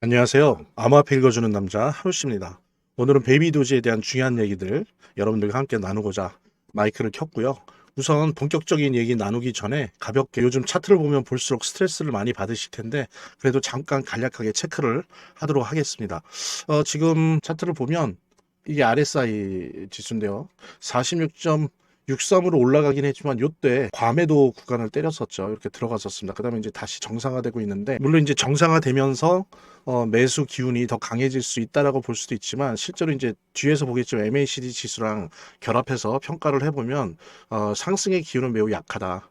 안녕하세요. 암호화폐 읽어주는 남자 하루씨입니다. 오늘은 베이비 도지에 대한 중요한 얘기들 여러분들과 함께 나누고자 마이크를 켰고요. 우선 본격적인 얘기 나누기 전에 가볍게 요즘 차트를 보면 볼수록 스트레스를 많이 받으실 텐데 그래도 잠깐 간략하게 체크를 하도록 하겠습니다. 지금 차트를 보면 이게 RSI 지수인데요. 46.63으로 올라가긴 했지만 요때 과매도 구간을 때렸었죠. 이렇게 들어갔었습니다. 그 다음에 이제 다시 정상화되고 있는데 물론 이제 정상화되면서 매수 기운이 더 강해질 수 있다라고 볼 수도 있지만 실제로 이제 뒤에서 보겠지만 MACD 지수랑 결합해서 평가를 해보면 상승의 기운은 매우 약하다.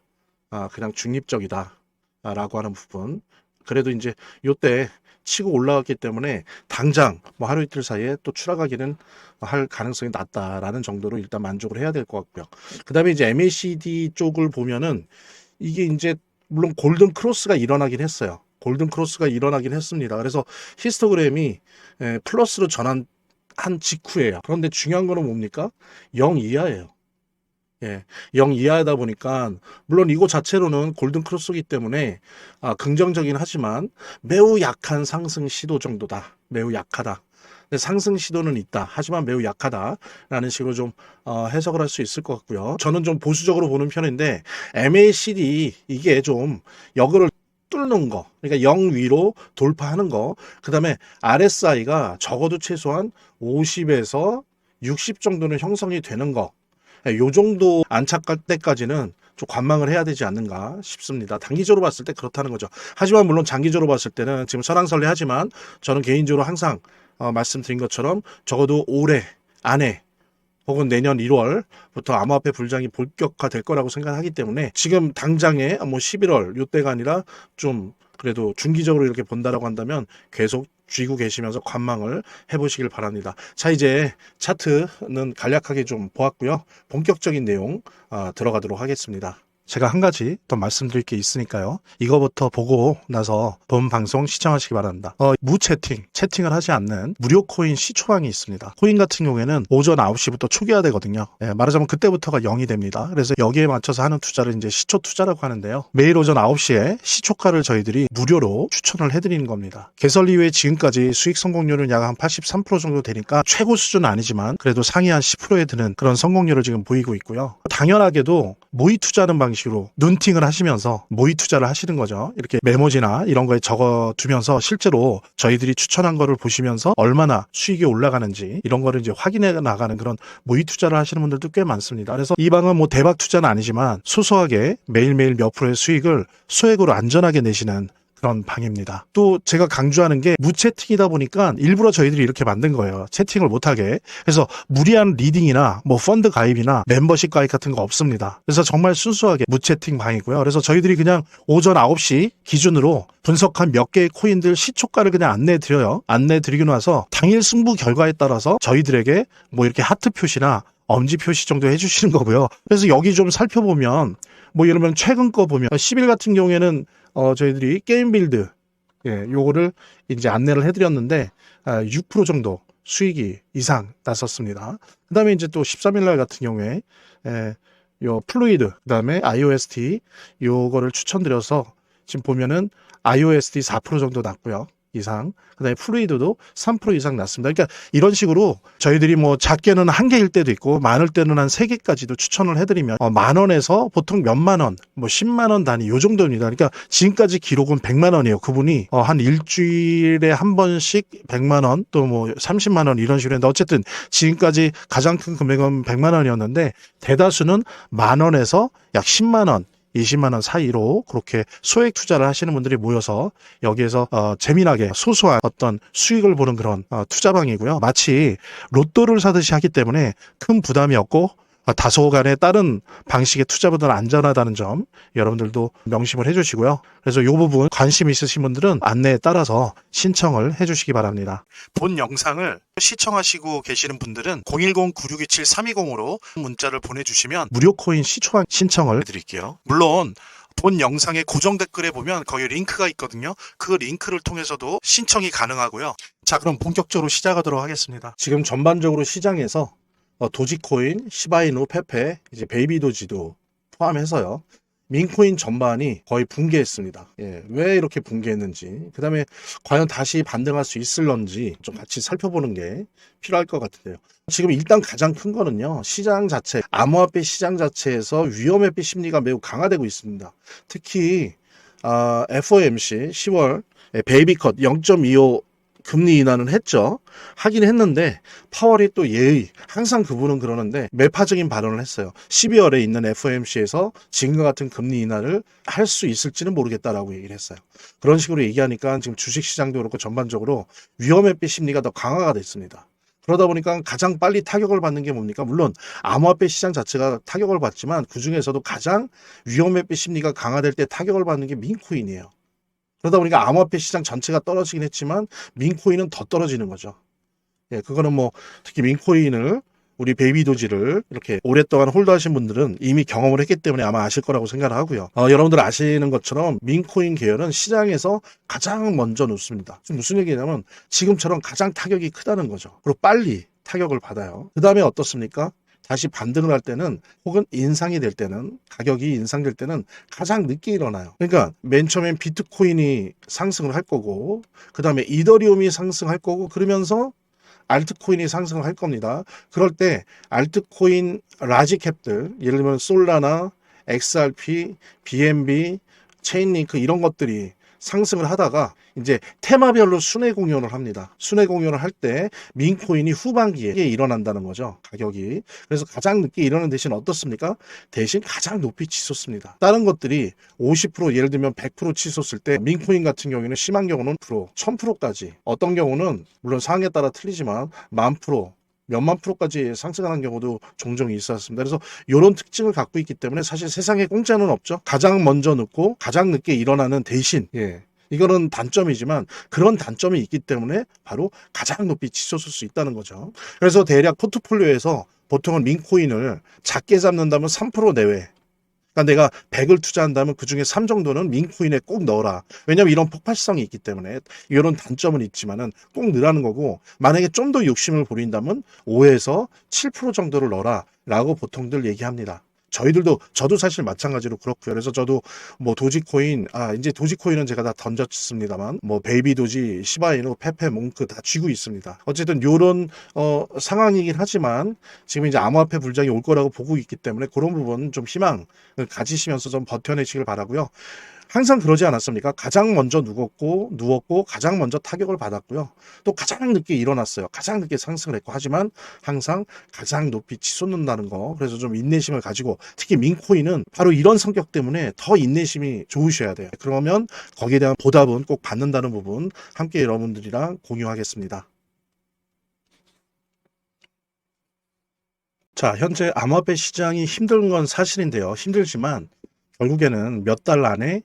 그냥 중립적이다. 라고 하는 부분. 그래도 이제 요때 치고 올라갔기 때문에 당장 뭐 하루 이틀 사이에 또 추락하기는 할 가능성이 낮다라는 정도로 일단 만족을 해야 될 것 같고요. 그 다음에 이제 MACD 쪽을 보면은 이게 이제 물론 골든 크로스가 일어나긴 했어요. 골든 크로스가 일어나긴 했습니다. 그래서 히스토그램이 플러스로 전환한 직후예요. 그런데 중요한 거는 뭡니까? 0 이하예요. 예, 0 이하다 보니까 물론 이거 자체로는 골든 크로스이기 때문에 긍정적이긴 하지만 매우 약한 상승 시도 정도다. 매우 약하다. 근데 상승 시도는 있다. 하지만 매우 약하다라는 식으로 좀 해석을 할 수 있을 것 같고요. 저는 좀 보수적으로 보는 편인데 MACD 이게 좀 역을 뚫는 거, 그러니까 0 위로 돌파하는 거, 그 다음에 RSI가 적어도 최소한 50에서 60 정도는 형성이 되는 거. 요 정도 안착할 때까지는 좀 관망을 해야 되지 않는가 싶습니다. 단기적으로 봤을 때 그렇다는 거죠. 하지만 물론 장기적으로 봤을 때는 지금 설왕설래하지만 저는 개인적으로 항상 말씀드린 것처럼 적어도 올해 안에 혹은 내년 1월부터 암호화폐 불장이 본격화될 거라고 생각하기 때문에 지금 당장에 뭐 11월 요때가 아니라 좀 그래도 중기적으로 이렇게 본다라고 한다면 계속 쥐고 계시면서 관망을 해보시길 바랍니다. 자, 이제 차트는 간략하게 좀 보았고요. 본격적인 내용 들어가도록 하겠습니다. 제가 한 가지 더 말씀드릴 게 있으니까요. 이거부터 보고 나서 본 방송 시청하시기 바랍니다. 채팅을 하지 않는 무료 코인 시초방이 있습니다. 코인 같은 경우에는 오전 9시부터 초기화되거든요. 말하자면 그때부터가 0이 됩니다. 그래서 여기에 맞춰서 하는 투자를 이제 시초 투자라고 하는데요. 매일 오전 9시에 시초가를 저희들이 무료로 추천을 해드리는 겁니다. 개설 이후에 지금까지 수익 성공률은 약 한 83% 정도 되니까 최고 수준은 아니지만 그래도 상위 한 10%에 드는 그런 성공률을 지금 보이고 있고요. 당연하게도 모의 투자하는 방식으로 눈팅을 하시면서 모의 투자를 하시는 거죠. 이렇게 메모지나 이런 거에 적어 두면서 실제로 저희들이 추천한 거를 보시면서 얼마나 수익이 올라가는지 이런 거를 이제 확인해 나가는 그런 모의 투자를 하시는 분들도 꽤 많습니다. 그래서 이 방은 뭐 대박 투자는 아니지만 소소하게 매일매일 몇 프로의 수익을 소액으로 안전하게 내시는 그런 방입니다. 또 제가 강조하는 게 무채팅이다 보니까 일부러 저희들이 이렇게 만든 거예요. 채팅을 못하게. 그래서 무리한 리딩이나 뭐 펀드 가입이나 멤버십 가입 같은 거 없습니다. 그래서 정말 순수하게 무채팅 방이고요. 그래서 저희들이 그냥 오전 9시 기준으로 분석한 몇 개의 코인들 시초가를 그냥 안내해 드려요. 안내해 드리고 나서 당일 승부 결과에 따라서 저희들에게 뭐 이렇게 하트 표시나 엄지 표시 정도 해주시는 거고요. 그래서 여기 좀 살펴보면 뭐 예를 들면 최근 거 보면 10일 같은 경우에는 저희들이 게임 빌드 요거를 이제 안내를 해드렸는데 6% 정도 수익이 이상 났었습니다. 그 다음에 이제 또 13일 날 같은 경우에 요 플루이드 그 다음에 IOST 요거를 추천드려서 지금 보면은 IOST 4% 정도 났고요. 이상. 그다음에 플루이드도 3% 이상 났습니다. 그러니까 이런 식으로 저희들이 뭐 작게는 한 개일 때도 있고 많을 때는 한 세 개까지도 추천을 해드리면 10,000원에서 보통 몇만 원, 뭐 10만 원 단위 요 정도입니다. 그러니까 지금까지 기록은 100만 원이에요. 그분이 한 일주일에 한 번씩 100만 원 또 뭐 30만 원 이런 식으로 했는데 어쨌든 지금까지 가장 큰 금액은 100만 원이었는데 대다수는 만 원에서 약 10만 원 20만 원 사이로 그렇게 소액 투자를 하시는 분들이 모여서 여기에서 재미나게 소소한 어떤 수익을 보는 그런 투자방이고요. 마치 로또를 사듯이 하기 때문에 큰 부담이 없고 다소간의 다른 방식의 투자보다는 안전하다는 점 여러분들도 명심을 해주시고요. 그래서 이 부분 관심 있으신 분들은 안내에 따라서 신청을 해주시기 바랍니다. 본 영상을 시청하시고 계시는 분들은 010-9627-320으로 문자를 보내주시면 무료 코인 시초방 신청을 해드릴게요. 물론 본 영상의 고정 댓글에 보면 거기 링크가 있거든요. 그 링크를 통해서도 신청이 가능하고요. 자, 그럼 본격적으로 시작하도록 하겠습니다. 지금 전반적으로 시장에서 도지코인, 시바이누, 페페, 이제 베이비 도지도 포함해서요. 민코인 전반이 거의 붕괴했습니다. 예, 왜 이렇게 붕괴했는지, 그 다음에 과연 다시 반등할 수 있을런지 좀 같이 살펴보는 게 필요할 것 같은데요. 지금 일단 가장 큰 거는요, 시장 자체, 암호화폐 시장 자체에서 위험회피 심리가 매우 강화되고 있습니다. 특히 FOMC 10월 베이비컷 0.25 금리 인하는 했죠. 하긴 했는데 파월이 또 예의, 항상 그분은 그러는데 매파적인 발언을 했어요. 12월에 있는 FOMC에서 지금과 같은 금리 인하를 할 수 있을지는 모르겠다라고 얘기를 했어요. 그런 식으로 얘기하니까 지금 주식시장도 그렇고 전반적으로 위험회피 심리가 더 강화가 됐습니다. 그러다 보니까 가장 빨리 타격을 받는 게 뭡니까? 물론 암호화폐 시장 자체가 타격을 받지만 그중에서도 가장 위험회피 심리가 강화될 때 타격을 받는 게 민코인이에요. 그러다 보니까 암호화폐 시장 전체가 떨어지긴 했지만 민코인은 더 떨어지는 거죠. 예, 그거는 뭐 특히 민코인을 우리 베이비 도지를 이렇게 오랫동안 홀드하신 분들은 이미 경험을 했기 때문에 아마 아실 거라고 생각을 하고요. 여러분들 아시는 것처럼 민코인 계열은 시장에서 가장 먼저 놓습니다. 지금 무슨 얘기냐면 지금처럼 가장 타격이 크다는 거죠. 그리고 빨리 타격을 받아요. 그 다음에 어떻습니까? 다시 반등을 할 때는 혹은 인상이 될 때는 가격이 인상될 때는 가장 늦게 일어나요. 그러니까 맨 처음엔 비트코인이 상승을 할 거고 그 다음에 이더리움이 상승할 거고 그러면서 알트코인이 상승을 할 겁니다. 그럴 때 알트코인 라지캡들 예를 들면 솔라나 XRP, BNB, 체인링크 이런 것들이 상승을 하다가 이제 테마별로 순회 공연을 합니다. 순회 공연을 할 때 민코인이 후반기에 일어난다는 거죠. 가격이. 그래서 가장 늦게 일어나는 대신 어떻습니까? 대신 가장 높이 치솟습니다. 다른 것들이 50% 예를 들면 100% 치솟을 때 민코인 같은 경우에는 심한 경우는 1000%까지 어떤 경우는 물론 상황에 따라 틀리지만 10,000%, 몇만 프로까지 상승하는 경우도 종종 있었습니다. 그래서 이런 특징을 갖고 있기 때문에 사실 세상에 공짜는 없죠. 가장 먼저 늦고 가장 늦게 일어나는 대신 이거는 단점이지만 그런 단점이 있기 때문에 바로 가장 높이 치솟을 수 있다는 거죠. 그래서 대략 포트폴리오에서 보통은 민코인을 작게 잡는다면 3% 내외. 그러니까 내가 100을 투자한다면 그중에 3 정도는 민코인에 꼭 넣어라. 왜냐하면 이런 폭발성이 있기 때문에 이런 단점은 있지만은 꼭 넣으라는 거고 만약에 좀 더 욕심을 부린다면 5에서 7% 정도를 넣어라 라고 보통들 얘기합니다. 저도 사실 마찬가지로 그렇고요. 그래서 저도 뭐 도지코인, 이제 도지코인은 제가 다 던졌습니다만, 뭐 베이비 도지, 시바이누, 페페, 몽크 다 쥐고 있습니다. 어쨌든 요런 상황이긴 하지만 지금 이제 암호화폐 불장이 올 거라고 보고 있기 때문에 그런 부분 좀 희망을 가지시면서 좀 버텨내시길 바라고요. 항상 그러지 않았습니까? 가장 먼저 누웠고 가장 먼저 타격을 받았고요. 또 가장 늦게 일어났어요. 가장 늦게 상승을 했고 하지만 항상 가장 높이 치솟는다는 거. 그래서 좀 인내심을 가지고 특히 민코인은 바로 이런 성격 때문에 더 인내심이 좋으셔야 돼요. 그러면 거기에 대한 보답은 꼭 받는다는 부분 함께 여러분들이랑 공유하겠습니다. 자, 현재 암호화폐 시장이 힘든 건 사실인데요. 힘들지만 결국에는 몇 달 안에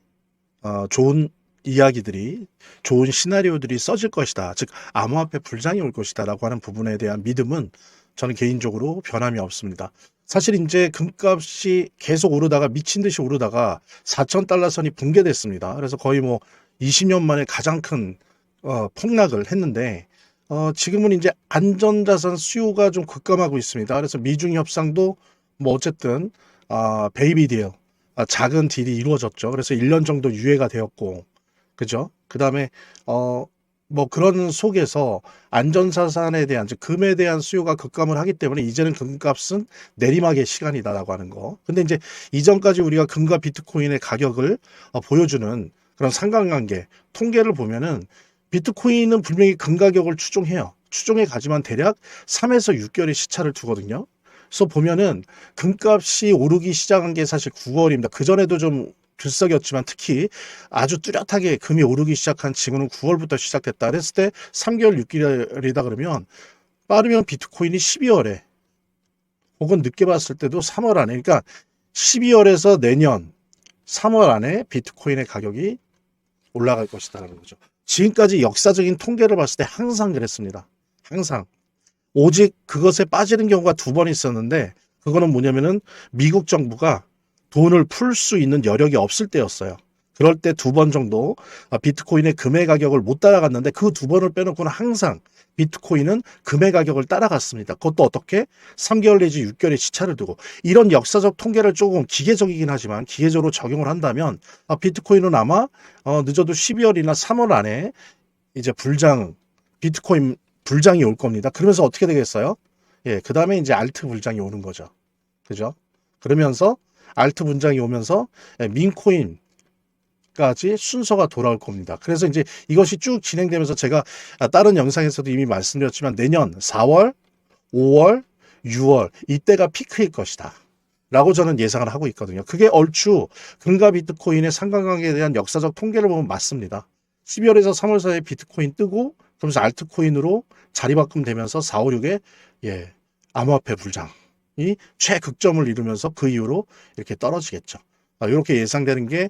좋은 이야기들이 좋은 시나리오들이 써질 것이다. 즉 암호화폐 불장이 올 것이다 라고 하는 부분에 대한 믿음은 저는 개인적으로 변함이 없습니다. 사실 이제 금값이 계속 오르다가 미친 듯이 오르다가 4,000달러 선이 붕괴됐습니다. 그래서 거의 뭐 20년 만에 가장 큰 폭락을 했는데 지금은 이제 안전자산 수요가 좀 급감하고 있습니다. 그래서 미중 협상도 뭐 어쨌든 베이비 딜 작은 딜이 이루어졌죠. 그래서 1년 정도 유예가 되었고, 그죠? 그 다음에, 뭐 그런 속에서 안전자산에 대한, 즉, 금에 대한 수요가 급감을 하기 때문에 이제는 금값은 내리막의 시간이다라고 하는 거. 근데 이제 이전까지 우리가 금과 비트코인의 가격을 보여주는 그런 상관관계, 통계를 보면은 비트코인은 분명히 금 가격을 추종해요. 추종해 가지만 대략 3에서 6개월의 시차를 두거든요. 그래서 보면은 금값이 오르기 시작한 게 사실 9월입니다. 그전에도 좀 들썩였지만 특히 아주 뚜렷하게 금이 오르기 시작한 지금은 9월부터 시작됐다. 그랬을 때 3개월, 6개월이다 그러면 빠르면 비트코인이 12월에 혹은 늦게 봤을 때도 3월 안에 그러니까 12월에서 내년 3월 안에 비트코인의 가격이 올라갈 것이다라는 거죠. 지금까지 역사적인 통계를 봤을 때 항상 그랬습니다. 항상. 오직 그것에 빠지는 경우가 2번 있었는데 그거는 뭐냐면은 미국 정부가 돈을 풀 수 있는 여력이 없을 때였어요. 그럴 때 두 번 정도 비트코인의 금의 가격을 못 따라갔는데 그 두 번을 빼놓고는 항상 비트코인은 금의 가격을 따라갔습니다. 그것도 어떻게? 3개월 내지 6개월의 시차를 두고. 이런 역사적 통계를 조금 기계적이긴 하지만 기계적으로 적용을 한다면 비트코인은 아마 늦어도 12월이나 3월 안에 이제 비트코인 불장이 올 겁니다. 그러면서 어떻게 되겠어요? 예, 그 다음에 이제 알트 불장이 오는 거죠. 그죠? 그러면서 알트 불장이 오면서 민코인 까지 순서가 돌아올 겁니다. 그래서 이제 이것이 쭉 진행되면서 제가 다른 영상에서도 이미 말씀드렸지만 내년 4월, 5월, 6월 이때가 피크일 것이다. 라고 저는 예상을 하고 있거든요. 그게 얼추 금과 비트코인의 상관관계에 대한 역사적 통계를 보면 맞습니다. 12월에서 3월 사이에 비트코인 뜨고 그러면서 알트코인으로 자리바꿈 되면서 4, 5, 6에 암호화폐 불장이 최극점을 이루면서 그 이후로 이렇게 떨어지겠죠. 이렇게 예상되는 게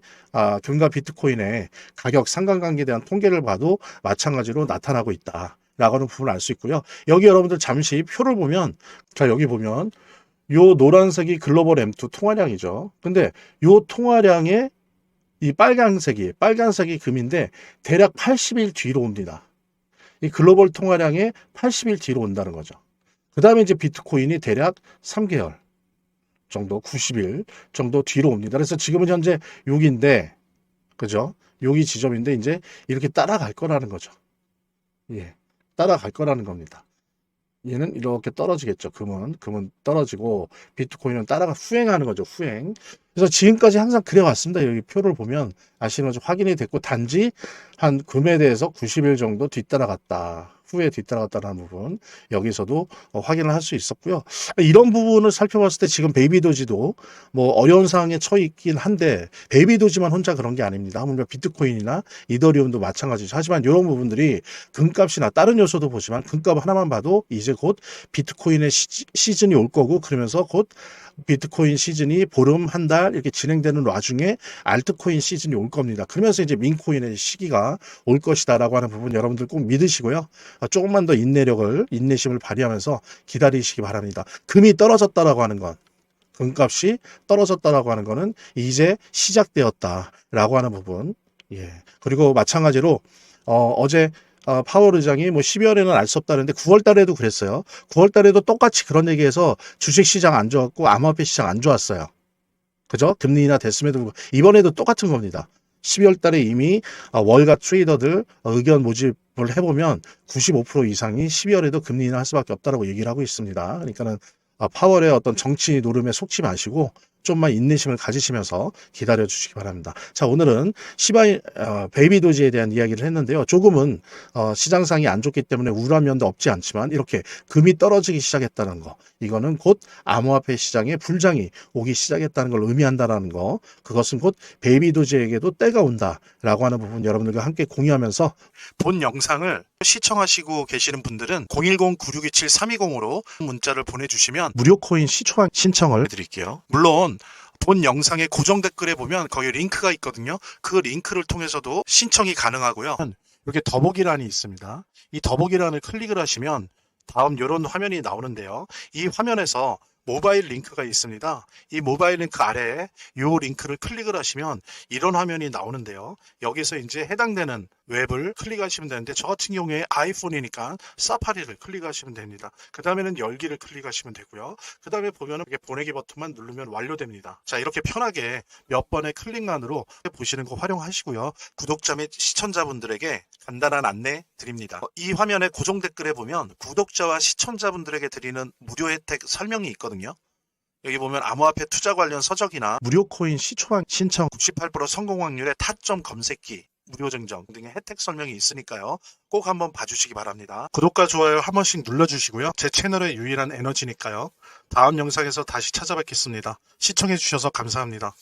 금과 비트코인의 가격 상관관계에 대한 통계를 봐도 마찬가지로 나타나고 있다라고 하는 부분을 알 수 있고요. 여기 여러분들 잠시 표를 보면 자 여기 보면 요 노란색이 글로벌 M2 통화량이죠. 근데 요 통화량의 이 빨간색이 금인데 대략 80일 뒤로 옵니다. 이 글로벌 통화량의 80일 뒤로 온다는 거죠. 그 다음에 이제 비트코인이 대략 3개월 정도 90일 정도 뒤로 옵니다. 그래서 지금은 현재 6인데 그죠? 여기 지점인데 이제 이렇게 따라갈 거라는 거죠. 예. 따라갈 거라는 겁니다. 얘는 이렇게 떨어지겠죠. 금은 떨어지고 비트코인은 따라가 후행하는 거죠. 후행. 그래서 지금까지 항상 그래왔습니다. 여기 표를 보면 아시는 것처럼 확인이 됐고 단지 한 금에 대해서 90일 정도 뒤따라갔다. 후에 뒤따라갔다는 부분 여기서도 확인을 할 수 있었고요. 이런 부분을 살펴봤을 때 지금 베이비도지도 뭐 어려운 상황에 처해 있긴 한데 베이비도지만 혼자 그런 게 아닙니다. 하물며 비트코인이나 이더리움도 마찬가지죠. 하지만 이런 부분들이 금값이나 다른 요소도 보지만 금값 하나만 봐도 이제 곧 비트코인의 시즌이 올 거고 그러면서 곧 비트코인 시즌이 보름 한 달 이렇게 진행되는 와중에 알트코인 시즌이 올 겁니다. 그러면서 이제 민코인의 시기가 올 것이다라고 하는 부분 여러분들 꼭 믿으시고요. 조금만 더 인내심을 발휘하면서 기다리시기 바랍니다. 금이 떨어졌다라고 하는 건 금값이 떨어졌다라고 하는 거는 이제 시작되었다라고 하는 부분. 예. 그리고 마찬가지로 어제 파월 의장이 뭐 12월에는 알 수 없다는데 9월 달에도 그랬어요. 9월 달에도 똑같이 그런 얘기해서 주식 시장 안 좋았고 암호화폐 시장 안 좋았어요. 그죠? 금리 인하 됐음에도 불구하고 이번에도 똑같은 겁니다. 12월 달에 이미 월가 트레이더들 의견 모집을 해보면 95% 이상이 12월에도 금리 인하 할 수밖에 없다라고 얘기를 하고 있습니다. 그러니까는 파월의 어떤 정치 노름에 속지 마시고 좀만 인내심을 가지시면서 기다려 주시기 바랍니다. 자, 오늘은 베이비도지에 대한 이야기를 했는데요. 조금은 시장상이 안 좋기 때문에 우울한 면도 없지 않지만 이렇게 금이 떨어지기 시작했다는 거, 이거는 곧 암호화폐 시장에 불장이 오기 시작했다는 걸 의미한다는 거, 그것은 곧 베이비도지에게도 때가 온다라고 하는 부분 여러분들과 함께 공유하면서 본 영상을 시청하시고 계시는 분들은 010-9627-320으로 문자를 보내주시면 무료 코인 시초한 신청을 해드릴게요. 물론 본 영상의 고정 댓글에 보면 거기 링크가 있거든요. 그 링크를 통해서도 신청이 가능하고요. 이렇게 더보기란이 있습니다. 이 더보기란을 클릭을 하시면 다음 이런 화면이 나오는데요. 이 화면에서 모바일 링크가 있습니다. 이 모바일 링크 아래에 이 링크를 클릭을 하시면 이런 화면이 나오는데요. 여기서 이제 해당되는 웹을 클릭하시면 되는데 저 같은 경우에 아이폰이니까 사파리를 클릭하시면 됩니다. 그 다음에는 열기를 클릭하시면 되고요. 그 다음에 보면은 이렇게 보내기 버튼만 누르면 완료됩니다. 자, 이렇게 편하게 몇 번의 클릭만으로 보시는 거 활용하시고요. 구독자 및 시청자분들에게 간단한 안내 드립니다. 이 화면의 고정 댓글에 보면 구독자와 시청자분들에게 드리는 무료 혜택 설명이 있거든요. 여기 보면 암호화폐 투자 관련 서적이나 무료 코인 시초한 신청 98% 성공 확률의 타점 검색기 무료 증정 등의 혜택 설명이 있으니까요. 꼭 한번 봐주시기 바랍니다. 구독과 좋아요 한 번씩 눌러주시고요. 제 채널의 유일한 에너지니까요. 다음 영상에서 다시 찾아뵙겠습니다. 시청해주셔서 감사합니다.